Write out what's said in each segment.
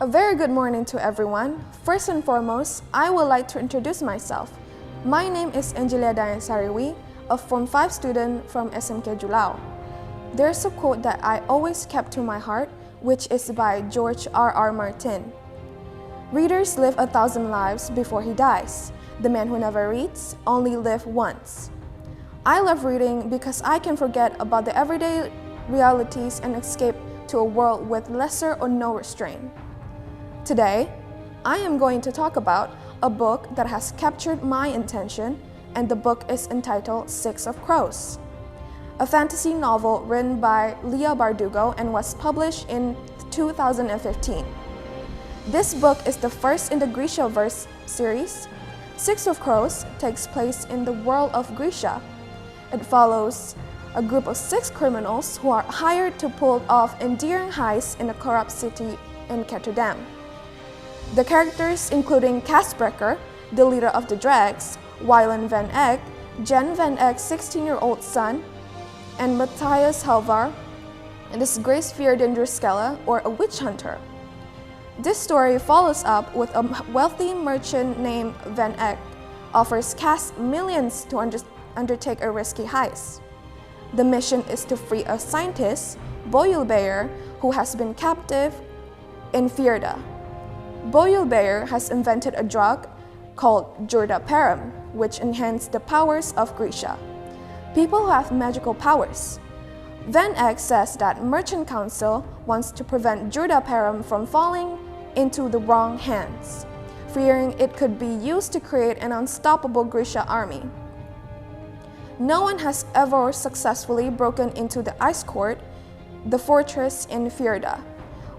A very good morning to everyone. First and foremost, I would like to introduce myself. My name is Angelia Dayang Sari Wee, a Form 5 student from SMK Julao. There's a quote that I always kept to my heart, which is by George R.R. Martin. Readers live 1,000 lives before he dies. The man who never reads only lives once. I love reading because I can forget about the everyday realities and escape to a world with lesser or no restraint. Today, I am going to talk about a book that has captured my attention, and the book is entitled Six of Crows, a fantasy novel written by Leah Bardugo and was published in 2015. This book is the first in the Grisha verse series. Six of Crows takes place in the world of Grisha. It follows a group of 6 criminals who are hired to pull off endearing heists in a corrupt city in Ketterdam. The characters including Casbrekker, the leader of the Dregs, Wyland Van Egg, Jen Van Egg's 16-year-old son, and Matthias Halvar, and this Grace Vierdendruskella, or a witch hunter. This story follows up with a wealthy merchant named Van Egg offers Cas millions to undertake a risky heist. The mission is to free a scientist, Boyulbeer, who has been captive in Fjerda. Boyulbeer has invented a drug called Jordaperum, which enhances the powers of Grisha, people who have magical powers. Van Egg says that Merchant Council wants to prevent Jordaperum from falling into the wrong hands, fearing it could be used to create an unstoppable Grisha army. No one has ever successfully broken into the Ice Court, the fortress in Fjerda,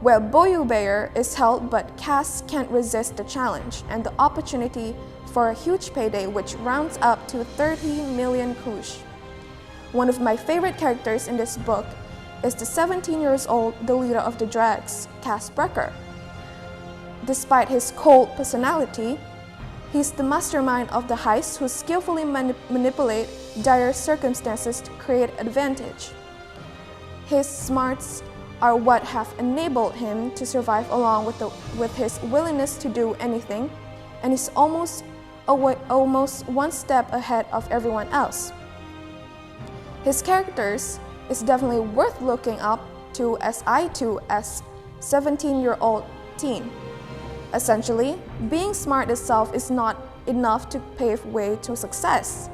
where Boyulbeer is held, but Cas can't resist the challenge and the opportunity for a huge payday which rounds up to 30 million krush. One of my favorite characters in this book is the 17-year-old, the leader of the Dregs, Casbrekker. Despite his cold personality, he's the mastermind of the heist who skillfully manipulate dire circumstances to create advantage. His smarts are what have enabled him to survive along with his willingness to do anything, and is almost one step ahead of everyone else. His characters is definitely worth looking up to, as I too as 17-year-old teen. Essentially, being smart itself is not enough to pave way to success.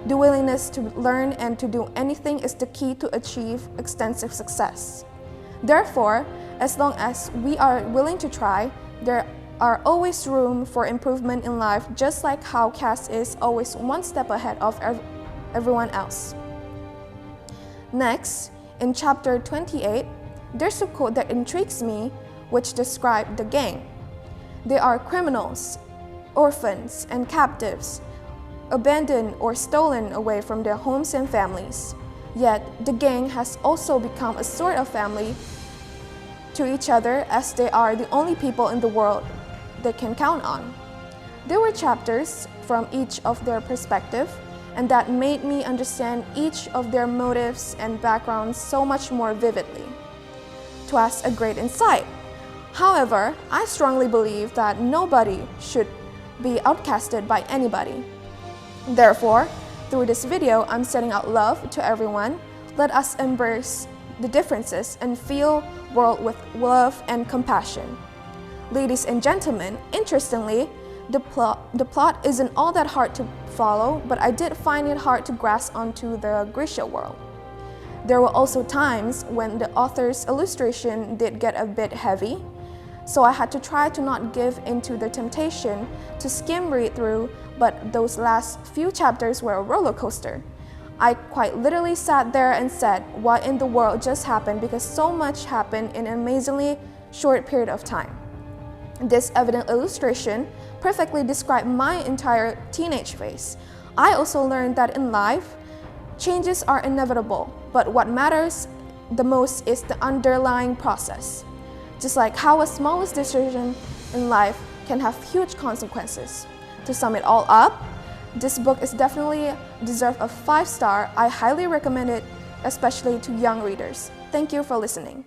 The willingness to learn and to do anything is the key to achieve extensive success. Therefore, as long as we are willing to try, there are always room for improvement in life, just like how Cas is always one step ahead of everyone else. Next, in chapter 28, there's a quote that intrigues me, which describes the gang. They are criminals, orphans, and captives, abandoned or stolen away from their homes and families. Yet, the gang has also become a sort of family to each other, as they are the only people in the world they can count on. There were chapters from each of their perspective, and that made me understand each of their motives and backgrounds so much more vividly. 'Twas a great insight. However, I strongly believe that nobody should be outcasted by anybody. Therefore, through this video, I'm sending out love to everyone. Let us embrace the differences and fill the world with love and compassion. Ladies and gentlemen, interestingly, the plot isn't all that hard to follow, but I did find it hard to grasp onto the Grisha world. There were also times when the author's illustration did get a bit heavy, so I had to try to not give into the temptation to skim read through, but those last few chapters were a roller coaster. I quite literally sat there and said, what in the world just happened, because so much happened in an amazingly short period of time. This evident illustration perfectly described my entire teenage phase. I also learned that in life, changes are inevitable, but what matters the most is the underlying process. Just like how a smallest decision in life can have huge consequences. To sum it all up, this book is definitely deserves a 5-star. I highly recommend it, especially to young readers. Thank you for listening.